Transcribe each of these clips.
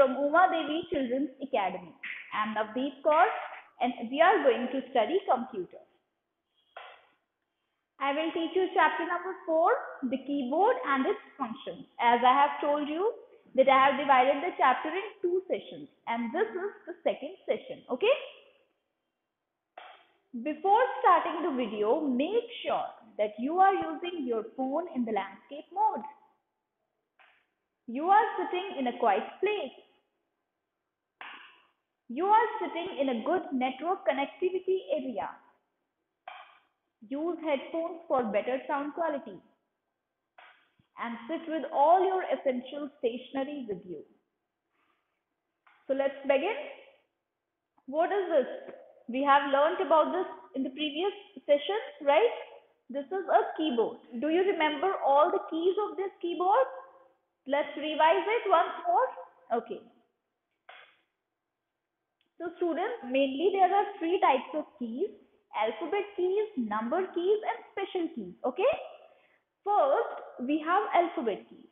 from Uma Devi Children's Academy. I am Navdeep Kaur and we are going to study computer. I will teach you chapter number 4, the keyboard and its functions. As I have told you that I have divided the chapter in 2 sessions and this is the second session. Okay? Before starting the video, make sure that you are using your phone in the landscape mode. You are sitting in a quiet place. You are sitting in a good network connectivity area. Use headphones for better sound quality. And sit with all your essential stationery with you. So let's begin. What is this? We have learnt about this in the previous session, right? This is a keyboard. Do you remember all the keys of this keyboard? Let's revise it once more. Okay. So students, mainly there are 3 types of keys: alphabet keys, number keys and special keys. Okay. First, we have alphabet keys.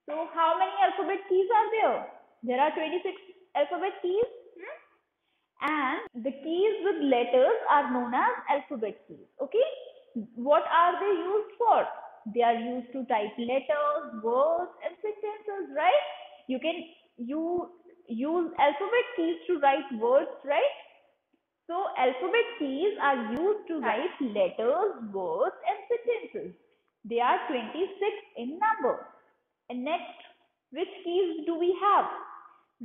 So how many alphabet keys are there? There are 26 alphabet keys. And the keys with letters are known as alphabet keys. Okay. What are they used for? They are used to type letters, words and sentences, right? You use alphabet keys to write words, right? So alphabet keys are used to write letters, words and sentences. They are 26 in number. And next, which keys do we have?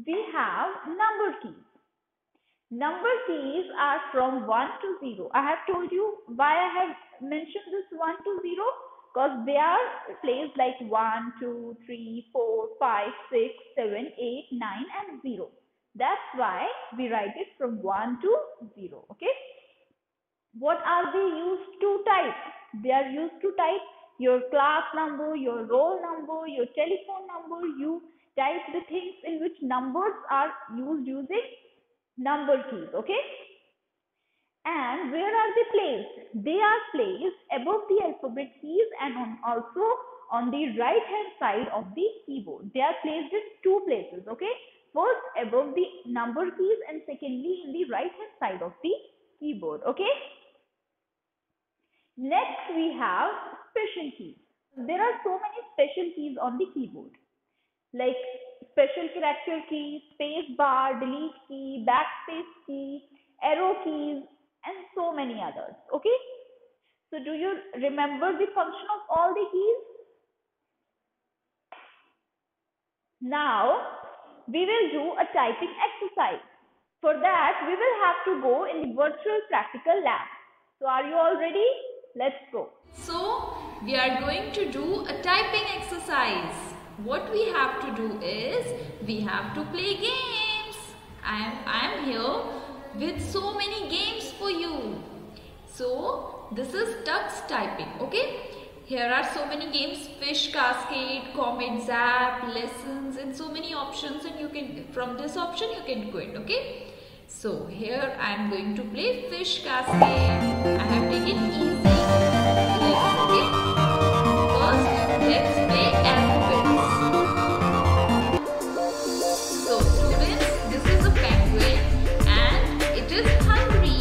We have number keys. Number keys are from 1 to 0. I have told you why I have mentioned this 1 to 0. Because they are placed like 1, 2, 3, 4, 5, 6, 7, 8, 9 and 0. That's why we write it from 1 to 0. Okay. What are they used to type? They are used to type your class number, your roll number, your telephone number. You type the things in which numbers are used using number keys. Okay. And where are they placed? They are placed above the alphabet keys and also on the right hand side of the keyboard. They are placed in 2 places. Okay. First above the number keys and secondly in the right hand side of the keyboard. Okay. Next we have special keys. There are so many special keys on the keyboard, like special character key, space bar, delete key, backspace key, arrow keys and so many others. Okay. So do you remember the function of all the keys? Now we will do a typing exercise. For that we will have to go in the virtual practical lab. So are you all ready? Let's go. So we are going to do a typing exercise. What we have to do is we have to play games. I am here with so many games for you. So this is Tux typing. Okay. Here are so many games: Fish Cascade, Comet Zap, Lessons and so many options, and you can, from this option you can quit. Okay. So here I am going to play Fish Cascade. I have taken easy lesson. Okay. First let's play alphabets. So students, this is a penguin and it is hungry,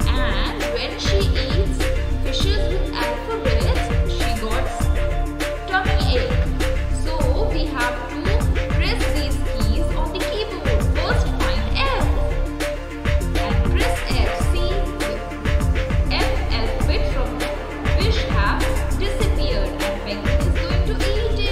and when she eats fishes with alphabets, she got tummy ache. So we have to press these keys on the keyboard. First find F and press F. See, the F alphabet from fish have disappeared and penguin is going to eat it.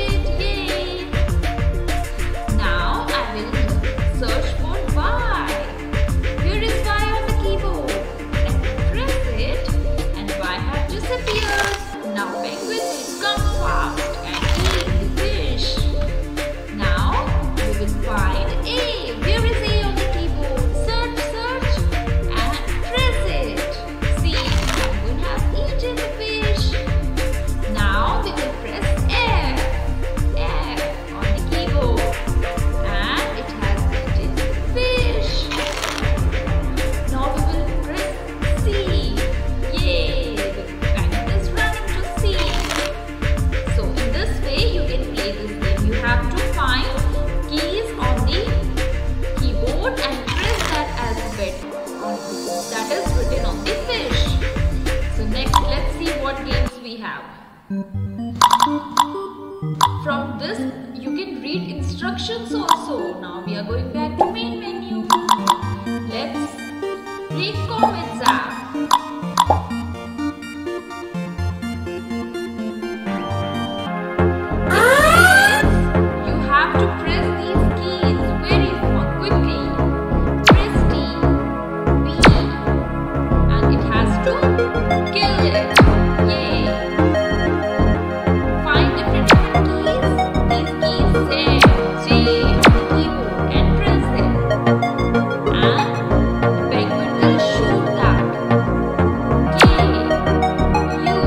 instructions also. Now we are going back to main menu. Let's play Comets app. You have to press these keys very quickly. Press T, B, and it has to kill it. Yay! Find different keys. These keys Z, J on the keyboard and press them. And the penguin will shoot that. K, U.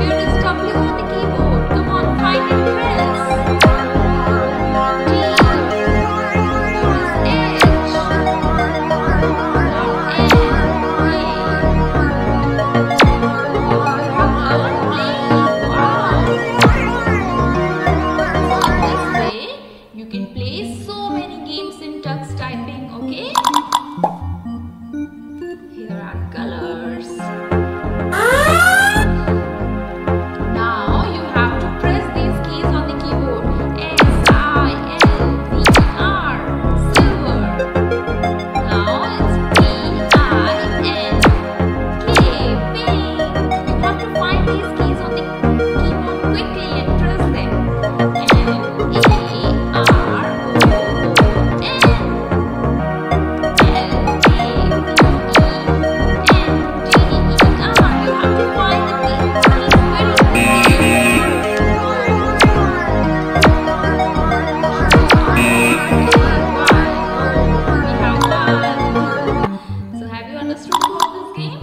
Here is W on the keyboard. Come on, find and press. T. Here is H. Now N. You can play so many games in tux typing, okay? Here are colors. Now you have to press these keys on the keyboard. S, I, L, V, R, silver. Now it's P, I, N, K, pink. You have to find these keys on the keyboard quickly and press them. M, A, R, O, O, N, L, A, V, E, N, D, E, R. You have to find the keys very So have you understood about this game?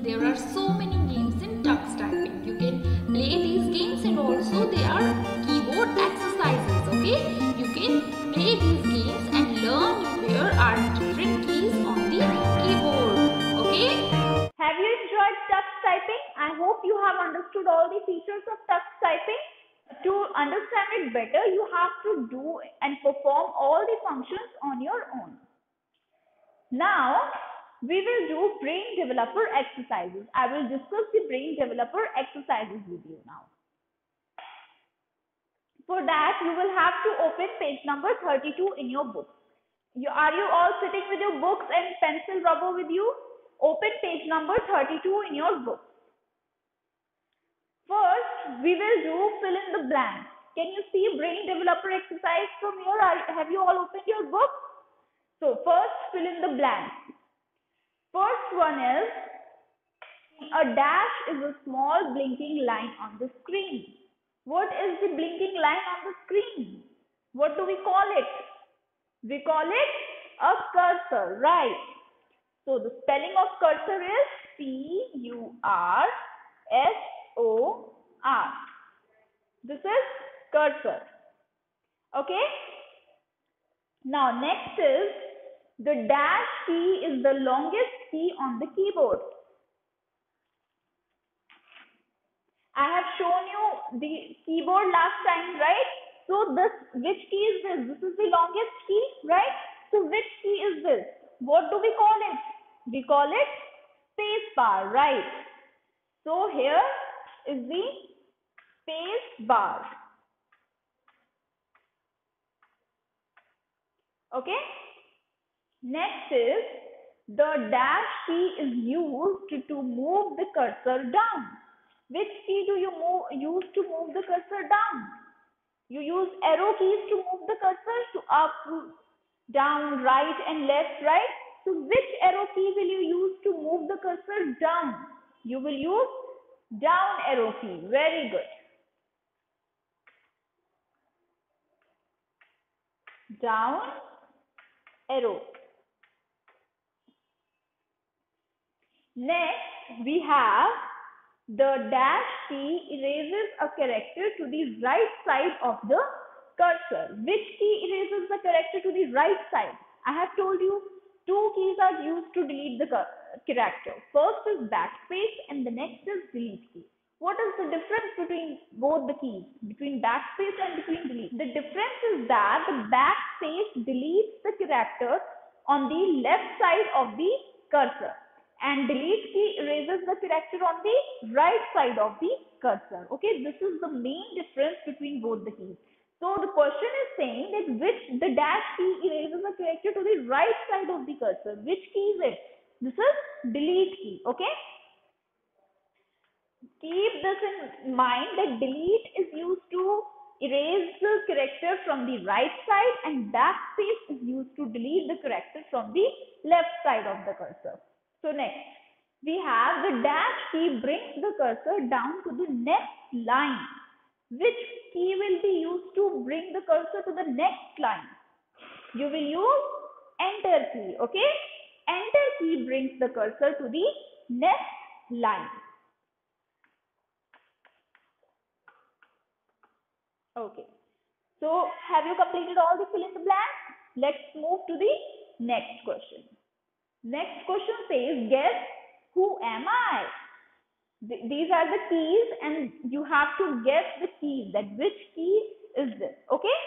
There are so many games in tux typing. You can play these games and also they are keyboard exercises, okay? You can play these games and learn where are different keys on the keyboard, okay? Have you enjoyed tux typing? I hope you have understood all the features of tux typing. To understand it better, you have to do and perform all the functions on your own. Now, we will do brain developer exercises. I will discuss the brain developer exercises with you now. For that, you will have to open page number 32 in your book. Are you all sitting with your books and pencil rubber with you? Open page number 32 in your book. First, we will do fill in the blanks. Can you see brain developer exercise from here? Have you all opened your book? So, first fill in the blanks. First one is, a dash is a small blinking line on the screen. What is the blinking line on the screen? What do we call it? We call it a cursor, right? So the spelling of cursor is C-U-R-S-O-R. This is cursor. Okay? Now next is, the dash key is the longest key on the keyboard. I have shown you the keyboard last time, right? So which key is this? This is the longest key, right? So which key is this? What do we call it? We call it space bar, right? So here is the space bar. Okay? Next is, the dash key is used to move the cursor down. Which key do you use to move the cursor down? You use arrow keys to move the cursor to up, down, right and left, right? So which arrow key will you use to move the cursor down? You will use down arrow key. Very good. Down arrow. Next, we have the dash key erases a character to the right side of the cursor. Which key erases the character to the right side? I have told you two keys are used to delete the character. First is backspace and the next is delete key. What is the difference between both the keys? Between backspace and between delete? The difference is that the backspace deletes the character on the left side of the cursor, and delete key erases the character on the right side of the cursor. Okay, this is the main difference between both the keys. So the question is saying that which the dash key erases a character to the right side of the cursor. Which key is it? This is delete key. Okay. Keep this in mind that delete is used to erase the character from the right side and backspace is used to delete the character from the left side of the cursor. So next, we have the dash key brings the cursor down to the next line. Which key will be used to bring the cursor to the next line? You will use enter key. Okay. Enter key brings the cursor to the next line. Okay. So have you completed all the fill in the blanks? Let's move to the next question. Next question says, guess who am I? These are the keys and you have to guess the keys, that which key is this. Okay.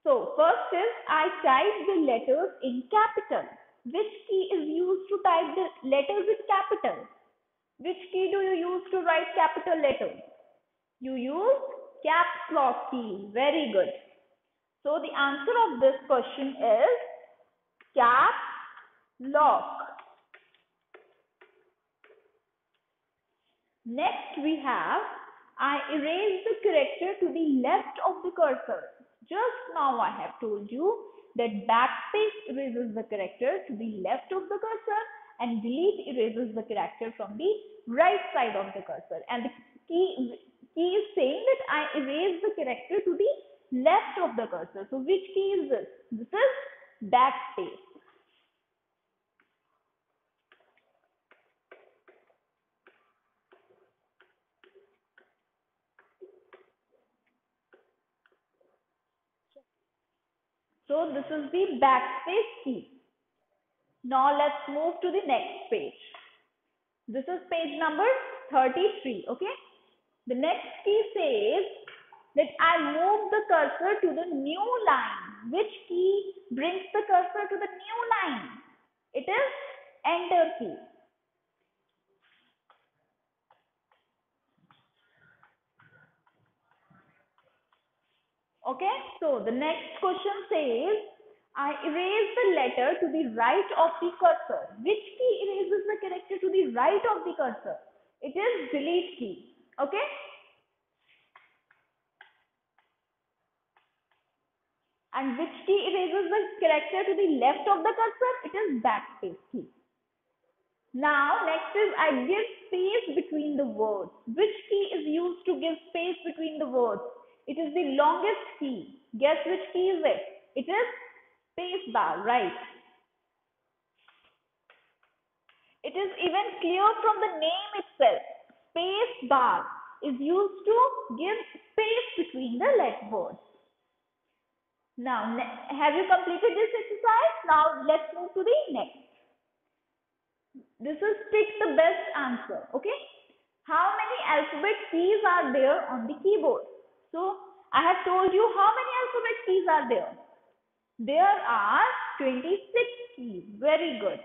So first is I type the letters in capital. Which key is used to type the letters in capital? Which key do you use to write capital letters? You use caps lock key. Very good. So the answer of this question is caps lock. Next we have I erase the character to the left of the cursor. Just now I have told you that backspace erases the character to the left of the cursor and delete erases the character from the right side of the cursor. And the key is saying that I erase the character to the left of the cursor. So which key is this? This is backspace. So this is the backspace key. Now let's move to the next page. This is page number 33. Okay. The next key says that I move the cursor to the new line. Which key brings the cursor to the new line? It is enter key. Okay, so the next question says, I erase the letter to the right of the cursor. Which key erases the character to the right of the cursor? It is delete key. Okay. And which key erases the character to the left of the cursor? It is backspace key. Now, next is I give space between the words. Which key is used to give space between the words? It is the longest key. Guess which key is it? It is space bar, right? It is even clear from the name itself. Space bar is used to give space between the words. Now, have you completed this exercise? Now, let's move to the next. This is pick the best answer. Okay. How many alphabet keys are there on the keyboard? So, I have told you how many alphabet keys are there. There are 26 keys. Very good.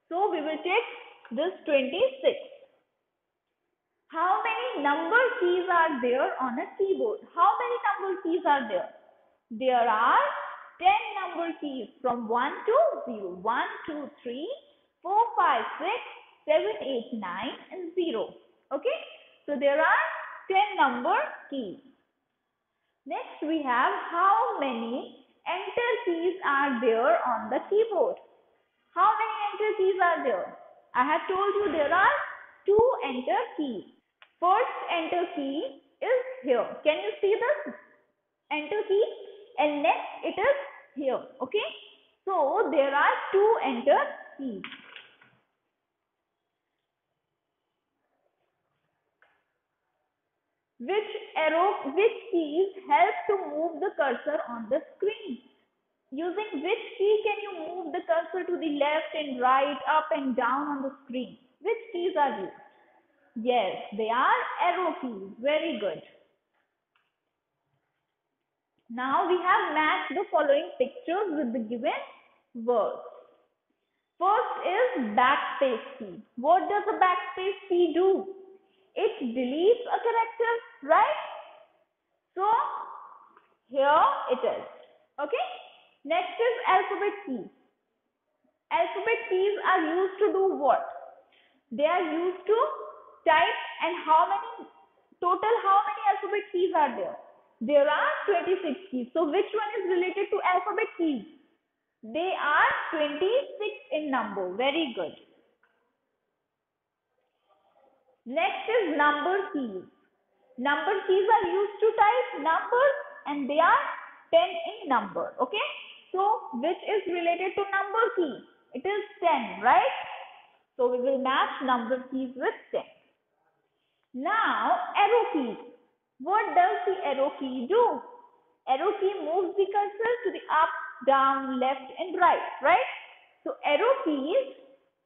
So, we will take this 26. How many number keys are there on a keyboard? How many number keys are there? There are 10 number keys from 1 to 0. 1, 2, 3, 4, 5, 6, 7, 8, 9 and 0. Okay. So, there are 10 number keys. Next, we have how many enter keys are there on the keyboard. How many enter keys are there? I have told you there are 2 enter keys. First enter key is here. Can you see this enter key? And next it is here. Okay. So, there are 2 enter keys. Which keys help to move the cursor on the screen? Using which key can you move the cursor to the left and right, up and down on the screen? Which keys are used? Yes, they are arrow keys. Very good. Now we have matched the following pictures with the given words. First is backspace key. What does a backspace key do? It deletes a character, right? So, Here it is. Okay. Next is alphabet keys. Alphabet keys are used to do what? They are used to type, and how many alphabet keys are there? There are 26 keys. So which one is related to alphabet keys? They are 26 in number. Very good. Next is number keys. Number keys are used to type numbers, and they are 10 in number. Okay. So which is related to number key? It is 10, right? So we will match number keys with 10. Now arrow keys. What does the arrow key do? Arrow key moves the cursor to the up, down, left and right? So arrow keys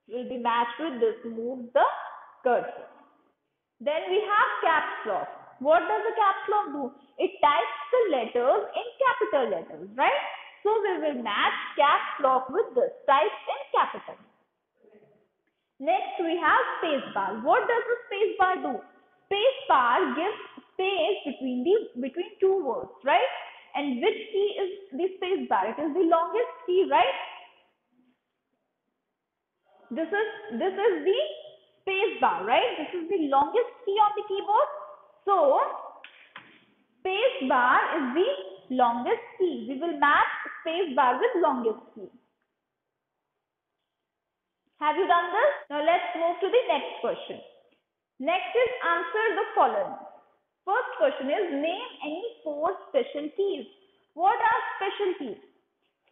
will be matched with this, move the cursor. Then we have caps lock. What does the caps lock do? It types the letters in capital letters, right? So we will match caps lock with this, typed in capital. Next we have space bar. What does the space bar do? Space bar gives space between two words, right? And which key is the space bar? It is the longest key, right? This is the space bar, right? This is the longest key on the keyboard. So space bar is the longest key. We will match space bar with longest key. Have you done this? Now let's move to the next question. Next is answer the following. First question is name any 4 special keys. What are special keys?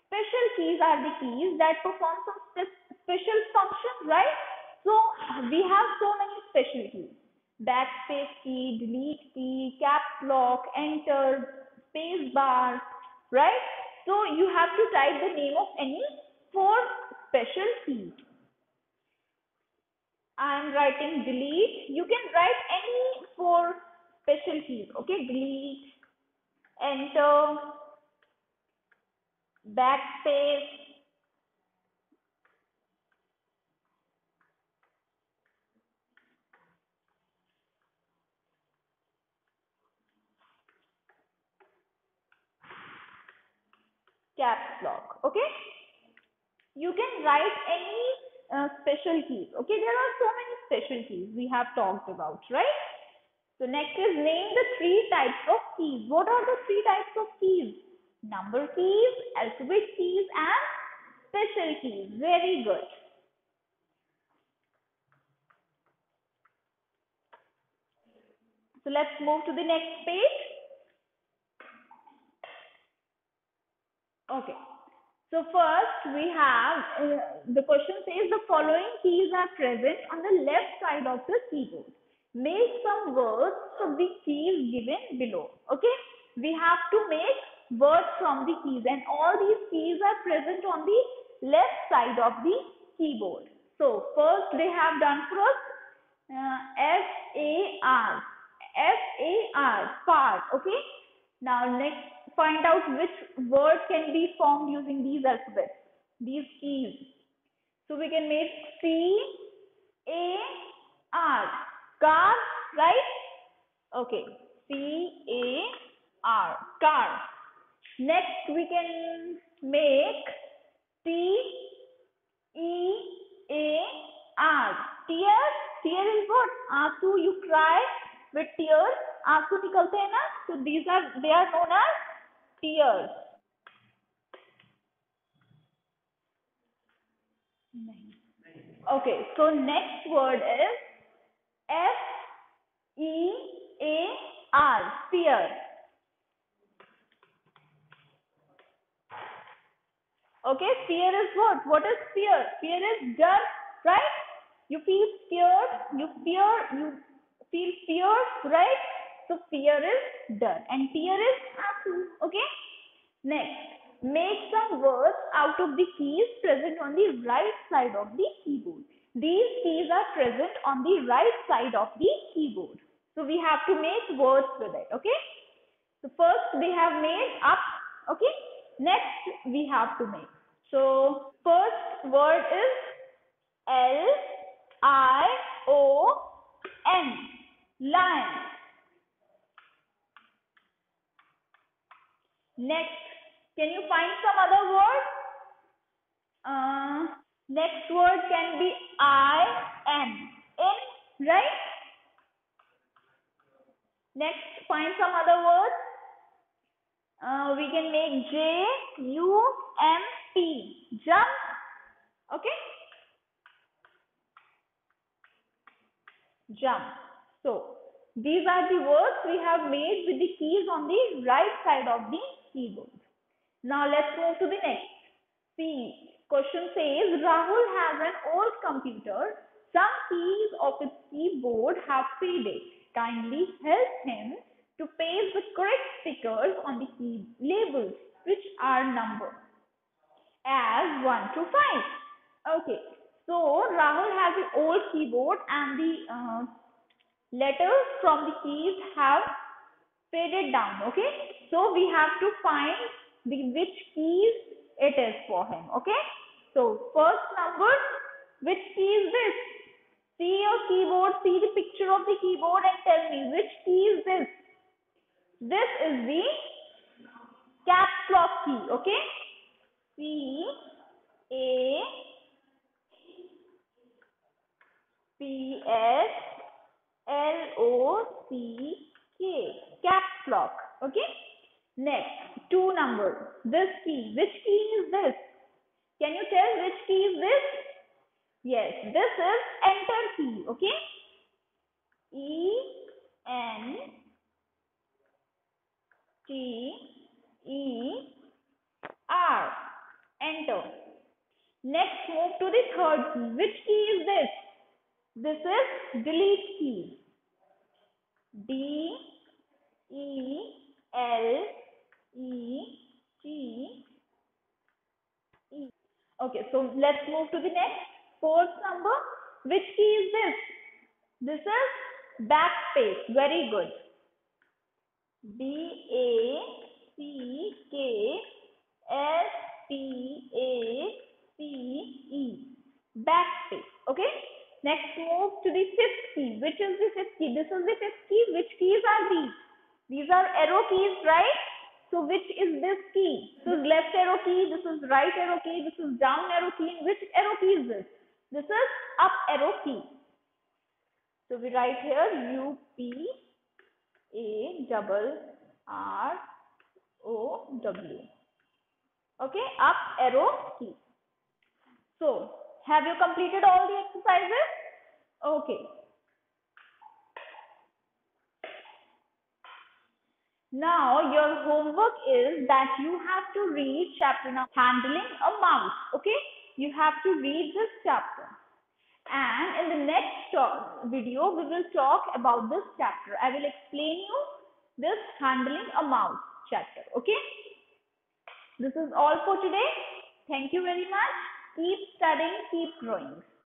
Special keys are the keys that perform some special functions, right? So we have so many special keys. Backspace key, delete key, caps lock, enter, space bar, right? So you have to type the name of any 4 special keys. I am writing delete. You can write any 4 special keys. Okay, delete, enter, backspace, caps lock. Okay, you can write any special keys. Okay, there are so many special keys we have talked about, right? So next is name the 3 types of keys. What are the 3 types of keys? Number keys, alphabet keys and special keys. Very good. So let's move to the next page. Okay. So first we have, the question says the following keys are present on the left side of the keyboard. Make some words from the keys given below. Okay. We have to make words from the keys, and all these keys are present on the left side of the keyboard. So first they have done for us F-A-R. F-A-R, far. Okay. Now next, find out which word can be formed using these alphabets, these keys. So we can make C-A-R, car, right? Okay, C-A-R, car. Next we can make T-E-A-R, tear. Tear is what? Aansu, you cry with tears. आंसू निकलते हैं ना, so they are known as tears. Okay, so next word is F-E-A-R, fear. Okay, fear is what? What is fear? Fear is डर, right? You feel scared, you feel feared, right? So fear is डर and fear is आंसू. Okay. Next, make some words out of the keys present on the right side of the keyboard. These keys are present on the right side of the keyboard. So we have to make words with it. Okay. So first we have made up. Okay. Next we have to make. So first word is L-I-O-N. Lion. Next, can you find some other word? Next word can be in, right? Next, find some other words. We can make Jump, jump, okay? Jump. So, these are the words we have made with the keys on the right side of the keyboard. Now, let's move to the next. See, question says, Rahul has an old computer. Some keys of its keyboard have faded. Kindly help him to paste the correct stickers on the key labels, which are numbered as 1 to 5. Okay, so Rahul has an old keyboard and the letters from the keys have faded down. Okay, so we have to find which keys it is for him. Okay, so first number, which key is this? See your keyboard, see the picture of the keyboard and tell me which key is this? This is the caps lock key. Okay, CAPSLOCK, caps lock. Okay, next, 2 numbers. This key, which key is this? Can you tell which key is this? Yes, this is enter key. Okay, ENTER, enter. Next, move to the third key. Which key is this? This is delete key. DELETE. Okay, so let's move to the next. Fourth number. Which key is this? This is backspace. Very good. BACKSPACE. Backspace. Okay. Next, move to the fifth key. Which is the fifth key? This is the fifth key. Which keys are these? These are arrow keys, right? So which is this key? This is left arrow key, this is right arrow key, this is down arrow key. Which arrow key is this? This is up arrow key. So we write here UPARROW. Okay, up arrow key. So, have you completed all the exercises? Okay. Now, your homework is that you have to read chapter number handling a mouse. Okay, you have to read this chapter. And in the next video, we will talk about this chapter. I will explain you this handling a mouse chapter. Okay, this is all for today. Thank you very much. Keep studying, keep growing.